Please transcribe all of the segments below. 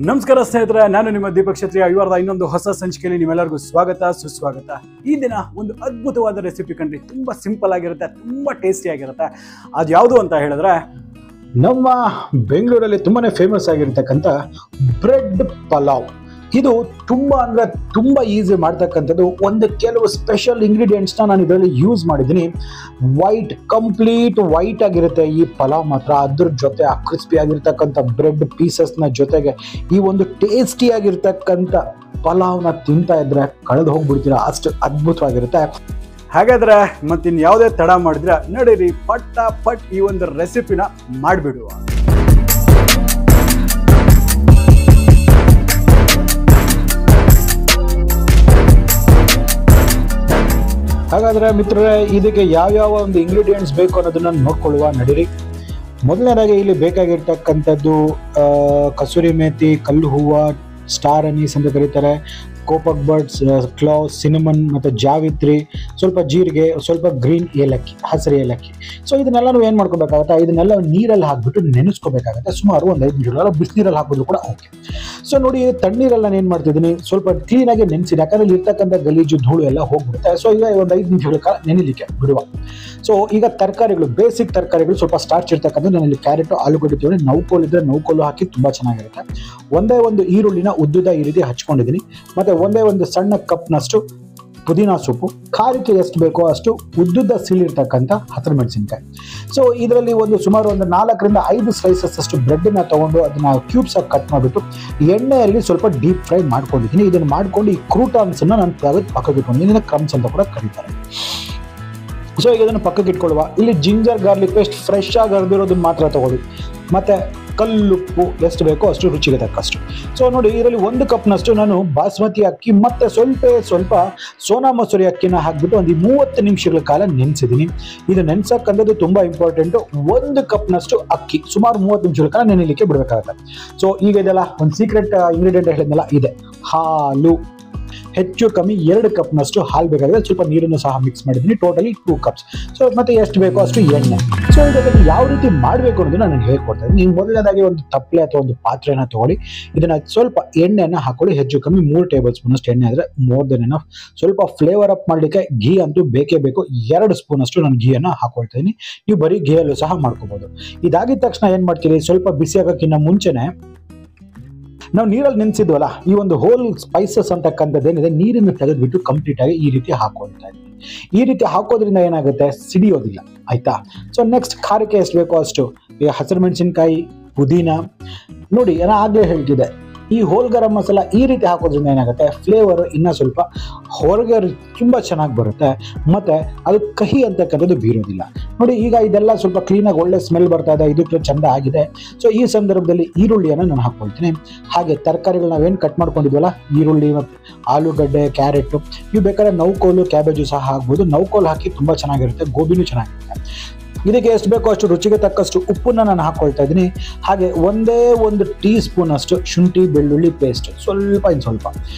ನಮಸ್ಕಾರ ಸ್ನೇಹಿತರೆ, ನಾನು ನಿಮ್ಮ ದೀಪಕ್ ಕ್ಷತ್ರಿಯ. ಇವರದ ಇನ್ನೊಂದು ಹೊಸ ಸಂಚಿಕೆಯಲ್ಲಿ ನಿಮ್ಮೆಲ್ಲರಿಗೂ ಸ್ವಾಗತ ಸುಸ್ವಾಗತ. ಈ ದಿನ ಒಂದು ಅದ್ಭುತವಾದ ರೆಸಿಪಿ ಕಂಡ್ರಿ. ತುಂಬಾ ಸಿಂಪಲ್ ಆಗಿರುತ್ತೆ, ತುಂಬಾ ಟೇಸ್ಟಿ ಆಗಿರುತ್ತೆ. ಅದು ಯಾವುದು ಅಂತ ಹೇಳಿದ್ರೆ ನಮ್ಮ ಬೆಂಗಳೂರಲ್ಲಿ ತುಂಬಾನೇ ಫೇಮಸ್ ಆಗಿರ್ತಕ್ಕಂಥ ಬ್ರೆಡ್ ಪಲಾವ್. ಇದು ತುಂಬಾ ಅಂದ್ರೆ ತುಂಬಾ ಈಸಿ ಮಾಡ್ತಕ್ಕಂಥದ್ದು. ಒಂದು ಕೆಲವು ಸ್ಪೆಷಲ್ ಇಂಗ್ರೀಡಿಯೆಂಟ್ಸ್ನ ನಾನು ಇದರಲ್ಲಿ ಯೂಸ್ ಮಾಡಿದ್ದೀನಿ. ಕಂಪ್ಲೀಟ್ ವೈಟ್ ಆಗಿರುತ್ತೆ ಈ ಪಲಾವ್ ಮಾತ್ರ. ಅದ್ರ ಜೊತೆ ಆ ಕ್ರಿಸ್ಪಿ ಆಗಿರ್ತಕ್ಕಂಥ ಬ್ರೆಡ್ ಪೀಸಸ್ನ ಜೊತೆಗೆ ಈ ಒಂದು ಟೇಸ್ಟಿ ಆಗಿರ್ತಕ್ಕಂಥ ಪಲಾವ್ನ ತಿಂತಾ ಇದ್ರೆ ಕಳೆದು ಹೋಗ್ಬಿಡ್ತೀರಾ, ಅಷ್ಟು ಅದ್ಭುತವಾಗಿರುತ್ತೆ. ಹಾಗಾದ್ರೆ ಮತ್ತಿನ್ ಯಾವುದೇ ತಡ ಮಾಡಿದ್ರೆ ನಡೀರಿ ಪಟ್ ಈ ಒಂದು ರೆಸಿಪಿನ ಮಾಡಿಬಿಡುವ. ಹಾಗಾದ್ರೆ ಮಿತ್ರರೇ, ಇದಕ್ಕೆ ಯಾವ್ಯಾವ ಒಂದು ಇಂಗ್ರೀಡಿಯೆಂಟ್ಸ್ ಬೇಕು ಅನ್ನೋದನ್ನ ನೋಡ್ಕೊಳ್ಳುವ ನಡೀರಿ. ಮೊದಲನೇದಾಗಿ ಇಲ್ಲಿ ಬೇಕಾಗಿರ್ತಕ್ಕಂಥದ್ದು ಕಸೂರಿ ಮೇಥಿ, ಕಲ್ಲು ಹೂವು, ಸ್ಟಾರ್ ಅನೀಸ್ ಅಂತ ಕರೀತಾರೆ, ಕೋಪಕ್ ಬರ್ಡ್ಸ್, ಕ್ಲೌವ್, ಸಿನಮನ್ ಮತ್ತು ಜಾವಿತ್ರಿ, ಸ್ವಲ್ಪ ಜೀರಿಗೆ, ಸ್ವಲ್ಪ ಗ್ರೀನ್ ಏಲಕ್ಕಿ, ಹಸಿರು ಏಲಕ್ಕಿ. ಸೊ ಇದನ್ನೆಲ್ಲ ನಾವು ಏನು ಮಾಡ್ಕೋಬೇಕಾಗುತ್ತೆ, ಇದನ್ನೆಲ್ಲ ನೀರಲ್ಲಿ ಹಾಕ್ಬಿಟ್ಟು ನೆನೆಸ್ಕೋಬೇಕಾಗುತ್ತೆ. ಸುಮಾರು ಒಂದು 5 ನಿಮಿಷಗಳ ಬಿಸಿನೀರಲ್ಲಿ ಹಾಕೋದು ಕೂಡ ಓಕೆ. ಸೊ ನೋಡಿ, ತಣ್ಣೀರೆಲ್ಲ ನಾನು ಏನು ಮಾಡ್ತಿದ್ದೀನಿ, ಸ್ವಲ್ಪ ಕ್ಲೀನಾಗಿ ನೆನೆಸಿದೆ. ಯಾಕಂದ್ರೆ ಇಲ್ಲಿ ಇರ್ತಕ್ಕಂಥ ಗಲೀಜು ಧೂಳು ಎಲ್ಲ ಹೋಗ್ಬಿಡುತ್ತೆ. ಸೊ ಈಗ ಒಂದು 5 ನಿಮಿಷಗಳ ಕಾಲ ನೆನೆಲಿಕ್ಕೆ ಬಿಡುವ. ಸೊ ಈಗ ತರಕಾರಿಗಳು, ಬೇಸಿಕ್ ತರಕಾರಿಗಳು, ಸ್ವಲ್ಪ ಸ್ಟಾರ್ಚ್ ಇರ್ತಕ್ಕಂಥ ನಾನಿಲ್ಲಿ ಕ್ಯಾರೆಟ್, ಆಲೂಗಡ್ಡೆ ತೊಗೊಂಡು, ನೌಕೋಲು ಇದ್ರೆ ನೌಕೋಲು ಹಾಕಿ ತುಂಬ ಚೆನ್ನಾಗಿರುತ್ತೆ. ಒಂದೇ ಒಂದು ಈರುಳ್ಳಿನ ಉದ್ದುದ ಈ ರೀತಿ ಹಚ್ಕೊಂಡಿದ್ದೀನಿ. ಮತ್ತು ಒಂದೇ ಒಂದು ಸಣ್ಣ ಕಪ್ನಷ್ಟು ಪುದೀನಾ ಸೊಪ್ಪು, ಖಾರಕ್ಕೆ ಎಷ್ಟು ಬೇಕೋ ಅಷ್ಟು ಉದ್ದುದ್ದ ಸೀಳಿರ್ತಕ್ಕಂಥ ಹಸಿರು ಮೆಣಸಿನಕಾಯಿ. ಸೊ ಇದರಲ್ಲಿ ಸುಮಾರು ಒಂದು 4 ರಿಂದ 5 ಸ್ಲೈಸಸ್ ಅಷ್ಟು ಬ್ರೆಡ್ನ ತಗೊಂಡು ಅದನ್ನ ಕ್ಯೂಬ್ಸ್ ಆಗಿ ಕಟ್ ಮಾಡಿಬಿಟ್ಟು ಎಣ್ಣೆಯಲ್ಲಿ ಸ್ವಲ್ಪ ಡೀಪ್ ಫ್ರೈ ಮಾಡ್ಕೊಂಡಿದ್ದೀನಿ. ಇದನ್ನು ಮಾಡ್ಕೊಂಡು ಈ ಕ್ರೂಟಾನ್ಸ್ ಅನ್ನ ನಾನು ತೆಗೆದು ಪಕ್ಕಕ್ಕೆ ಇಟ್ಕೊಂಡಿದ್ದೀನಿ. ಇದನ್ನ ಕ್ರಮ್ಸ್ ಅಂತ ಕೂಡ ಕರೀತಾರೆ. ಸೊ ಈಗ ಇದನ್ನು ಪಕ್ಕಕ್ಕೆ ಇಟ್ಕೊಳ್ಳುವ. ಇಲ್ಲಿ ಜಿಂಜರ್ ಗಾರ್ಲಿಕ್ ಪೇಸ್ಟ್ ಫ್ರೆಶ್ ಆಗಿ ಅರ್ದಿರೋದನ್ನ ಮಾತ್ರ ತಗೊಳ್ಳಿ. ಮತ್ತೆ ಕಲ್ಲುಪ್ಪು ಎಷ್ಟು ಬೇಕೋ ಅಷ್ಟು ರುಚಿಗೆ ತಕ್ಕಷ್ಟು. ಸೊ ನೋಡಿ, ಇದರಲ್ಲಿ 1 ಕಪ್ನಷ್ಟು ನಾನು ಬಾಸ್ಮತಿ ಅಕ್ಕಿ ಮತ್ತೆ ಸ್ವಲ್ಪ ಸೋನಾ ಮಸೂರಿ ಅಕ್ಕಿನ ಹಾಕ್ಬಿಟ್ಟು ಒಂದು 30 ನಿಮಿಷಗಳ ಕಾಲ ನೆನೆಸಿದ್ದೀನಿ. ಇದು ನೆನೆಸಕ್ಕಂಥದ್ದು ತುಂಬಾ ಇಂಪಾರ್ಟೆಂಟು. 1 ಕಪ್ನಷ್ಟು ಅಕ್ಕಿ ಸುಮಾರು 30 ನಿಮಿಷಗಳ ಕಾಲ ನೆನೆಯಲಿಕ್ಕೆ ಬಿಡಬೇಕಾಗುತ್ತೆ. ಸೊ ಈಗ ಇದೆಲ್ಲ ಒಂದು ಸೀಕ್ರೆಟ್ ಇಂಗ್ರೀಡಿಯೆಂಟ್ ಹೇಳಿದ್ನಲ್ಲ, ಇದೆ ಹಾಲು. ಹೆಚ್ಚು ಕಮ್ಮಿ 2 ಕಪ್ನಷ್ಟು ಹಾಲು ಬೇಕಾಗಿದೆ. ಸ್ವಲ್ಪ ನೀರನ್ನು ಸಹ ಮಿಕ್ಸ್ ಮಾಡಿದ್ದೀನಿ. Totally 2 cups. ಸೊ ಮತ್ತೆ ಎಷ್ಟು ಬೇಕೋ ಅಷ್ಟು ಎಣ್ಣೆ. ಸೊ ಇದನ್ನು ಯಾವ ರೀತಿ ಮಾಡಬೇಕು ಅನ್ನೋದನ್ನ ನಾನು ಹೇಳ್ಕೊಡ್ತೇನೆ. ನೀವು ಮೊದಲನೇದಾಗಿ ಒಂದು ತಪ್ಪಲೆ ಅಥವಾ ಒಂದು ಪಾತ್ರೆನ ತಗೊಳ್ಳಿ. ಇದನ್ನ ಸ್ವಲ್ಪ ಎಣ್ಣೆಯನ್ನು ಹಾಕೊಳ್ಳಿ. ಹೆಚ್ಚು ಕಮ್ಮಿ 3 ಟೇಬಲ್ ಸ್ಪೂನ್ ಅಷ್ಟು ಎಣ್ಣೆ ಆದರೆ ಮೋರ್ ದೆನ್ ಎನಫ್. ಸ್ವಲ್ಪ ಫ್ಲೇವರ್ ಅಪ್ ಮಾಡಲಿಕ್ಕೆ ಘೀ ಅಂತೂ ಬೇಕೇ ಬೇಕು. 2 ಸ್ಪೂನ್ ಅಷ್ಟು ನಾನು ಘೀಯನ್ನು ಹಾಕೊಳ್ತೀನಿ. ನೀವು ಬರೀ ಘೀಯಲ್ಲೂ ಸಹ ಮಾಡ್ಕೋಬಹುದು. ಇದಾಗಿದ ತಕ್ಷಣ ಏನ್ ಮಾಡ್ತೀರಿ, ಸ್ವಲ್ಪ ಬಿಸಿ ಆಗೋಕ್ಕಿಂತ ಮುಂಚೆನೆ ನಾವು ನೀರಲ್ಲಿ ನೆನೆಸಿದ್ವಲ್ಲ, ಈ ಒಂದು ಹೋಲ್ ಸ್ಪೈಸಸ್ ಅಂತಕ್ಕಂಥದ್ದೇನಿದೆ, ನೀರನ್ನು ತೆಗೆದ್ಬಿಟ್ಟು ಕಂಪ್ಲೀಟ್ ಆಗಿ ಈ ರೀತಿ ಹಾಕೊಳ್ತಾ ಇದ್ದೀವಿ. ಈ ರೀತಿ ಹಾಕೋದ್ರಿಂದ ಏನಾಗುತ್ತೆ, ಸಿಡಿಯೋದಿಲ್ಲ. ಆಯ್ತಾ? ಸೊ ನೆಕ್ಸ್ಟ್ ಖಾರಕ್ಕೆ ಎಷ್ಟು ಬೇಕೋ ಅಷ್ಟು. ಈಗ ಹಸಿರು ಮೆಣಸಿನಕಾಯಿ, ಪುದೀನ, ನೋಡಿ ನಾನು ಆಗ್ಲೇ ಹೇಳ್ತಿದ್ದೆ, ಈ ಹೋಲ್ ಗರಂ ಮಸಾಲ ಈ ರೀತಿ ಹಾಕೋದ್ರಿಂದ ಏನಾಗುತ್ತೆ, ಫ್ಲೇವರ್ ಇನ್ನೂ ಸ್ವಲ್ಪ ಹೊರಗೆ ತುಂಬ ಚೆನ್ನಾಗಿ ಬರುತ್ತೆ. ಮತ್ತೆ ಅದು ಕಹಿ ಅಂತಕ್ಕಂಥದ್ದು ಬೀರೋದಿಲ್ಲ. ನೋಡಿ, ಈಗ ಇದೆಲ್ಲ ಸ್ವಲ್ಪ ಕ್ಲೀನಾಗಿ ಒಳ್ಳೆ ಸ್ಮೆಲ್ ಬರ್ತಾ ಇದೆ, ಇದಕ್ಕೆ ಚಂದ ಆಗಿದೆ. ಸೊ ಈ ಸಂದರ್ಭದಲ್ಲಿ ಈರುಳ್ಳಿಯನ್ನು ನಾನು ಹಾಕ್ಕೊಳ್ತೀನಿ. ಹಾಗೆ ತರಕಾರಿಗಳು ನಾವೇನು ಕಟ್ ಮಾಡ್ಕೊಂಡಿದ್ವಲ್ಲ, ಈರುಳ್ಳಿ ಮತ್ತು ಆಲೂಗಡ್ಡೆ, ಕ್ಯಾರೆಟ್, ಇವು ಬೇಕಾದ್ರೆ ನೌಕೋಲು, ಕ್ಯಾಬೇಜು ಸಹ ಹಾಕ್ಬೋದು. ನೌಕೋಲು ಹಾಕಿ ತುಂಬ ಚೆನ್ನಾಗಿರುತ್ತೆ, ಗೋಬಿನೂ ಚೆನ್ನಾಗಿರುತ್ತೆ. ಇದಕ್ಕೆ ಎಷ್ಟು ಬೇಕೋ ಅಷ್ಟು ರುಚಿಗೆ ತಕ್ಕಷ್ಟು ಉಪ್ಪನ್ನ ನಾನು ಹಾಕ್ಕೊಳ್ತಾ ಇದ್ದೀನಿ. ಹಾಗೆ ಒಂದೇ 1 ಟೀ ಸ್ಪೂನ್ ಅಷ್ಟು ಶುಂಠಿ ಬೆಳ್ಳುಳ್ಳಿ ಪೇಸ್ಟ್, ಸ್ವಲ್ಪ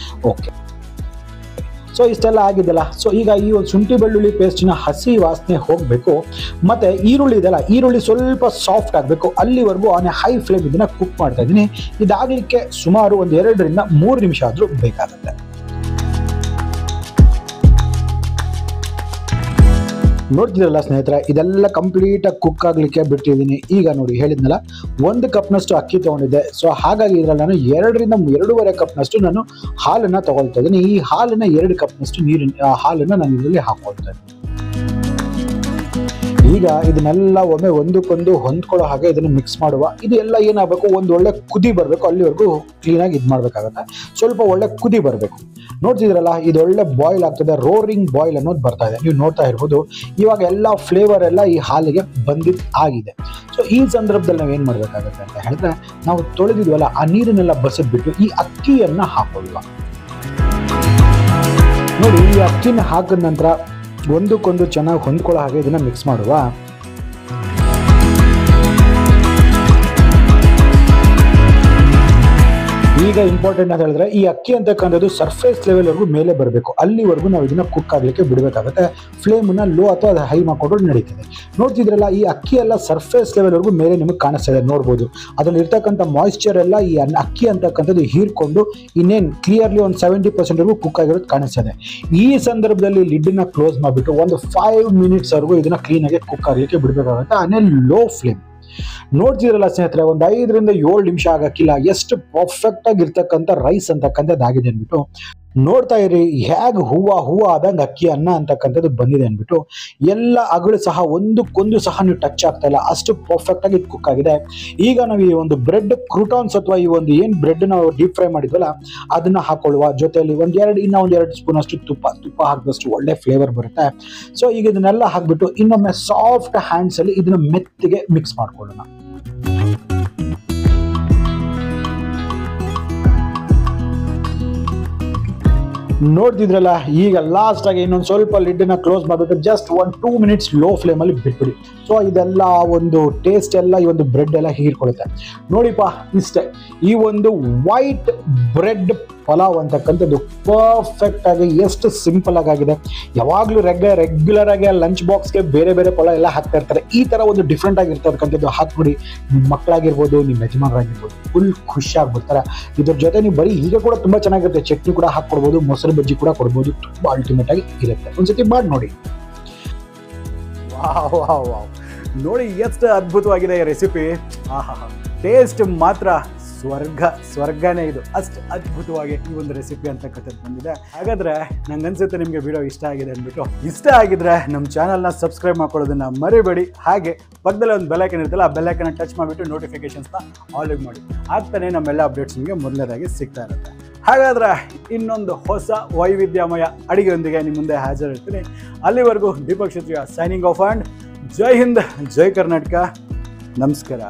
ಓಕೆ. ಸೊ ಇಷ್ಟೆಲ್ಲ ಆಗಿದೆಲ್ಲ. ಸೊ ಈಗ ಈ ಒಂದು ಶುಂಠಿ ಬೆಳ್ಳುಳ್ಳಿ ಪೇಸ್ಟಿನ ಹಸಿ ವಾಸನೆ ಹೋಗಬೇಕು. ಮತ್ತೆ ಈರುಳ್ಳಿ ಇದೆಲ್ಲ, ಈರುಳ್ಳಿ ಸ್ವಲ್ಪ ಸಾಫ್ಟ್ ಆಗಬೇಕು. ಅಲ್ಲಿವರೆಗೂ ಆನ್ ಹೈ ಫ್ಲೇಮ್ ಇದನ್ನ ಕುಕ್ ಮಾಡ್ತಾ ಇದ್ದೀನಿ. ಇದಾಗಲಿಕ್ಕೆ ಸುಮಾರು ಒಂದು 2 ರಿಂದ 3 ನಿಮಿಷ ಆದರೂ ಬೇಕಾಗುತ್ತೆ. ನೋಡ್ತಿದ್ರಲ್ಲ ಸ್ನೇಹಿತರೆ, ಇದೆಲ್ಲ ಕಂಪ್ಲೀಟ್ ಆಗಿ ಕುಕ್ ಆಗ್ಲಿಕ್ಕೆ ಬಿಟ್ಟಿದ್ದೀನಿ. ಈಗ ನೋಡಿ, ಹೇಳಿದ್ನಲ್ಲ 1 ಕಪ್ನಷ್ಟು ಅಕ್ಕಿ ತಗೊಂಡಿದ್ದೆ. ಸೊ ಹಾಗಾಗಿ ಇದ್ರಲ್ಲಿ ನಾನು 2 ರಿಂದ 2.5 ಕಪ್ನಷ್ಟು ನಾನು ಹಾಲನ್ನ ತಗೊಳ್ತಾ ಇದ್ದೀನಿ. ಈ ಹಾಲನ್ನ 2 ಕಪ್ನಷ್ಟು ಹಾಲನ್ನ ನಾನು ಇದರಲ್ಲಿ ಹಾಕೊಳ್ತಾ ಇದ್ದೀನಿ. ಈಗ ಇದನ್ನೆಲ್ಲ ಒಮ್ಮೆ ಒಂದಕ್ಕೊಂದು ಹೊಂದ್ಕೊಳ್ಳೋ ಹಾಗೆ ಇದನ್ನು ಮಿಕ್ಸ್ ಮಾಡುವ. ಇದು ಎಲ್ಲ ಏನಾಗಬೇಕು, ಒಂದು ಒಳ್ಳೆ ಕುದಿ ಬರಬೇಕು. ಅಲ್ಲಿವರೆಗೂ ಕ್ಲೀನಾಗಿ ಇದು ಮಾಡಬೇಕಾಗತ್ತೆ. ಸ್ವಲ್ಪ ಒಳ್ಳೆ ಕುದಿ ಬರಬೇಕು. ನೋಡ್ತಿದ್ರಲ್ಲ, ಇದು ಒಳ್ಳೆ ಬಾಯ್ಲ್ ಆಗ್ತದೆ, ರೋರಿಂಗ್ ಬಾಯ್ಲ್ ಅನ್ನೋದು ಬರ್ತಾ ಇದೆ, ನೀವು ನೋಡ್ತಾ ಇರ್ಬೋದು. ಇವಾಗ ಎಲ್ಲ ಫ್ಲೇವರ್ ಎಲ್ಲ ಈ ಹಾಲಿಗೆ ಆಗಿದೆ. ಸೊ ಈ ಸಂದರ್ಭದಲ್ಲಿ ನಾವು ಏನು ಮಾಡಬೇಕಾಗುತ್ತೆ ಅಂತ ಹೇಳಿದ್ರೆ, ನಾವು ತೊಳೆದಿದ್ವಲ್ಲ ಆ ನೀರನ್ನೆಲ್ಲ ಬಸಿದ್ಬಿಟ್ಟು ಈ ಅಕ್ಕಿಯನ್ನ ಹಾಕೊಳ್ಳುವ. ನೋಡಿ, ಈ ಅಕ್ಕಿನ ಹಾಕಿದ ನಂತರ ಒಂದಕ್ಕೊಂದು ಚೆನ್ನಾಗಿ ಹೊಂದ್ಕೊಳ್ಳೋ ಹಾಗೆ ಇದನ್ನ ಮಿಕ್ಸ್ ಮಾಡುವ. ಈಗ ಈಗ ಇಂಪಾರ್ಟೆಂಟ್ ಅಂತ ಹೇಳಿದ್ರೆ ಈ ಅಕ್ಕಿ ಅಂತಕ್ಕಂಥದ್ದು ಸರ್ಫೇಸ್ ಲೆವೆಲ್ ವರೆಗೂ ಮೇಲೆ ಬರಬೇಕು, ಅಲ್ಲಿವರೆಗೂ ನಾವು ಇದನ್ನ ಕುಕ್ ಆಗ್ಲಿಕ್ಕೆ ಬಿಡಬೇಕಾಗುತ್ತೆ. ಫ್ಲೇಮ್ನ ಲೋ ಅಥವಾ ಹೈ ಮಾಡ್ಕೊಂಡು ನಡೀತದೆ. ನೋಡ್ತಿದ್ರಲ್ಲ, ಈ ಅಕ್ಕಿ ಎಲ್ಲ ಸರ್ಫೇಸ್ ಲೆವೆಲ್ ವರೆಗೂ ಮೇಲೆ ನಿಮಗೆ ಕಾಣಿಸ್ತಾ ಇದೆ, ನೋಡ್ಬೋದು. ಅದ್ರಲ್ಲಿ ಇರ್ತಕ್ಕಂಥ ಮಾಯಿಶ್ಚರ್ ಎಲ್ಲ ಈ ಅಕ್ಕಿ ಅಂತಕ್ಕಂಥದ್ದು ಹೀರ್ಕೊಂಡು ಇನ್ನೇನು ಕ್ಲಿಯರ್ಲಿ ಒಂದು 70% ವರೆಗೂ ಕುಕ್ ಆಗಿರೋದು ಕಾಣಿಸ್ತದೆ. ಈ ಸಂದರ್ಭದಲ್ಲಿ ಲಿಡ್ನ ಕ್ಲೋಸ್ ಮಾಡಿಬಿಟ್ಟು ಒಂದು 5 ಮಿನಿಟ್ಸ್ ವರೆಗೂ ಇದನ್ನ ಕ್ಲೀನಾಗಿ ಕುಕ್ ಆಗ್ಲಿಕ್ಕೆ ಬಿಡಬೇಕಾಗುತ್ತೆ, ಆನೆ ಲೋ ಫ್ಲೇಮ್. ನೋಡ್ತಿದ್ರಲ್ಲ ಸ್ನೇಹಿತರೆ, ಒಂದು 5 ರಿಂದ 7 ನಿಮಿಷ ಆಗಕ್ಕಿಲ್ಲ, ಎಷ್ಟು ಪರ್ಫೆಕ್ಟ್ ಆಗಿರ್ತಕ್ಕಂಥ ರೈಸ್ ಅಂತಕ್ಕಂಥದ್ದು ಆಗಿದೆ ಅಂದ್ಬಿಟ್ಟು. ನೋಡ್ತಾ ಇರಿ ಹೇಗೆ ಹೂವು ಆದಂಗೆ ಅಕ್ಕಿ ಅನ್ನ ಅಂತಕ್ಕಂಥದ್ದು ಬಂದಿದೆ ಅಂದ್ಬಿಟ್ಟು. ಎಲ್ಲ ಅಗಳು ಸಹ ಒಂದಕ್ಕೊಂದು ಸಹ ನೀವು ಟಚ್ ಆಗ್ತಾ ಇಲ್ಲ, ಅಷ್ಟು ಪರ್ಫೆಕ್ಟ್ ಆಗಿ ಕುಕ್ ಆಗಿದೆ. ಈಗ ನಾವು ಈ ಒಂದು ಬ್ರೆಡ್ ಕ್ರೂಟಾನ್ಸ್ ಅಥವಾ ಈ ಒಂದು ಏನು ಬ್ರೆಡ್ ನಾವು ಡೀಪ್ ಫ್ರೈ ಮಾಡಿದ್ವಲ್ಲ ಅದನ್ನ ಹಾಕೊಳ್ಳುವ. ಜೊತೆಯಲ್ಲಿ ಇನ್ನೂ 2 ಸ್ಪೂನ್ ಅಷ್ಟು ತುಪ್ಪ ಹಾಕಿದಷ್ಟು ಒಳ್ಳೆ ಫ್ಲೇವರ್ ಬರುತ್ತೆ. ಸೊ ಈಗ ಇದನ್ನೆಲ್ಲ ಹಾಕ್ಬಿಟ್ಟು ಇನ್ನೊಮ್ಮೆ ಸಾಫ್ಟ್ ಹ್ಯಾಂಡ್ಸ್ ಅಲ್ಲಿ ಇದನ್ನ ಮೆತ್ತಿಗೆ ಮಿಕ್ಸ್ ಮಾಡ್ಕೊಳ್ಳೋಣ. ನೋಡ್ತಿದ್ರಲ್ಲ, ಈಗ ಲಾಸ್ಟ್ ಆಗಿ ಇನ್ನೊಂದು ಸ್ವಲ್ಪ ಲಿಡ್ನ ಕ್ಲೋಸ್ ಮಾಡಿಬಿಟ್ಟು ಜಸ್ಟ್ 1-2 ಮಿನಿಟ್ಸ್ ಲೋ ಫ್ಲೇಮಲ್ಲಿ ಬಿಟ್ಬಿಡಿ. ಸೊ ಇದೆಲ್ಲ ಒಂದು ಟೇಸ್ಟ್ ಎಲ್ಲ ಈ ಒಂದು ಬ್ರೆಡ್ ಎಲ್ಲ ಹೀರ್ಕೊಳ್ಳುತ್ತೆ. ನೋಡಿಪ್ಪ, ಇಷ್ಟೇ ಈ ಒಂದು ವೈಟ್ ಬ್ರೆಡ್ ಪಲಾವ್ ಅಂತಕ್ಕಂಥದ್ದು ಪರ್ಫೆಕ್ಟ್ ಆಗಿ ಎಷ್ಟು ಸಿಂಪಲ್ ಆಗಿದೆ. ಯಾವಾಗಲೂ ರೆಗ್ಯುಲರ್ ಆಗಿ ಲಂಚ್ ಬಾಕ್ಸ್ಗೆ ಬೇರೆ ಬೇರೆ ಪಲಾವ್ ಎಲ್ಲ ಹಾಕ್ತಾ ಇರ್ತಾರೆ. ಈ ಥರ ಒಂದು ಡಿಫ್ರೆಂಟ್ ಆಗಿರ್ತಕ್ಕಂಥದ್ದು ಹಾಕ್ಬಿಡಿ, ನಿಮ್ಮ ಮಕ್ಕಳಾಗಿರ್ಬೋದು, ನಿಮ್ಮ ಯಜಮಾನರಾಗಿರ್ಬೋದು, ಫುಲ್ ಖುಷಿಯಾಗ್ಬಿಡ್ತಾರೆ. ಇದ್ರ ಜೊತೆ ನೀವು ಬರೀ ಈಗ ಕೂಡ ತುಂಬ ಚೆನ್ನಾಗಿರುತ್ತೆ, ಚಟ್ನಿ ಕೂಡ ಹಾಕ್ಕೊಡ್ಬೋದು, ಮೊಸರು ಬಜ್ಜಿ ಕೂಡ ಕೊಡ್ಬೋದು, ತುಂಬ ಅಲ್ಟಿಮೇಟ್ ಆಗಿ ಇರುತ್ತೆ. ಒಂದ್ಸತಿ ಮಾಡಿ ನೋಡಿ. ವಾವ್, ನೋಡಿ ಎಷ್ಟು ಅದ್ಭುತವಾಗಿದೆ ಈ ರೆಸಿಪಿ. ಟೇಸ್ಟ್ ಮಾತ್ರ ಸ್ವರ್ಗನೇ ಇದು, ಅಷ್ಟು ಅದ್ಭುತವಾಗಿ ಈ ಒಂದು ರೆಸಿಪಿ ಅಂತಕ್ಕಂಥದ್ದು ಬಂದಿದೆ. ಹಾಗಾದ್ರೆ ನಂಗನ್ಸುತ್ತೆ ನಿಮಗೆ ವಿಡಿಯೋ ಇಷ್ಟ ಆಗಿದೆ ಅಂದ್ಬಿಟ್ಟು. ಇಷ್ಟ ಆಗಿದ್ರೆ ನಮ್ಮ ಚಾನಲ್ನ ಸಬ್ಸ್ಕ್ರೈಬ್ ಮಾಡ್ಕೊಳ್ಳೋದನ್ನ ಮರಿಬೇಡಿ. ಹಾಗೆ ಪಕ್ಕದಲ್ಲಿ ಒಂದು ಬೆಲ್ ಐಕನ್ ಇರುತ್ತಲ್ಲ, ಆ ಬೆಲ್ ಐಕನ್ ಟಚ್ ಮಾಡಿಬಿಟ್ಟು ನೋಟಿಫಿಕೇಶನ್ಸ್ನ ಆಲ್ ಮಾಡಿ. ಆಗ್ತಾನೆ ನಮ್ಮೆಲ್ಲ ಅಪ್ಡೇಟ್ಸ್ ನಿಮಗೆ ಮೊದಲನೇದಾಗಿ ಸಿಗ್ತಾ ಇರುತ್ತೆ. ಹಾಗಾದ್ರೆ ಇನ್ನೊಂದು ಹೊಸ ವೈವಿಧ್ಯಮಯ ಅಡಿಗೆಯೊಂದಿಗೆ ನಿಮ್ಮ ಮುಂದೆ ಹಾಜರಿರ್ತೀನಿ. ಅಲ್ಲಿವರೆಗೂ ದೀಪಕ್ ಕ್ಷತ್ರಿಯ ಸೈನಿಂಗ್ ಆಫ್, ಅಂಡ್ ಜೈ ಹಿಂದ್, ಜೈ ಕರ್ನಾಟಕ, ನಮಸ್ಕಾರ.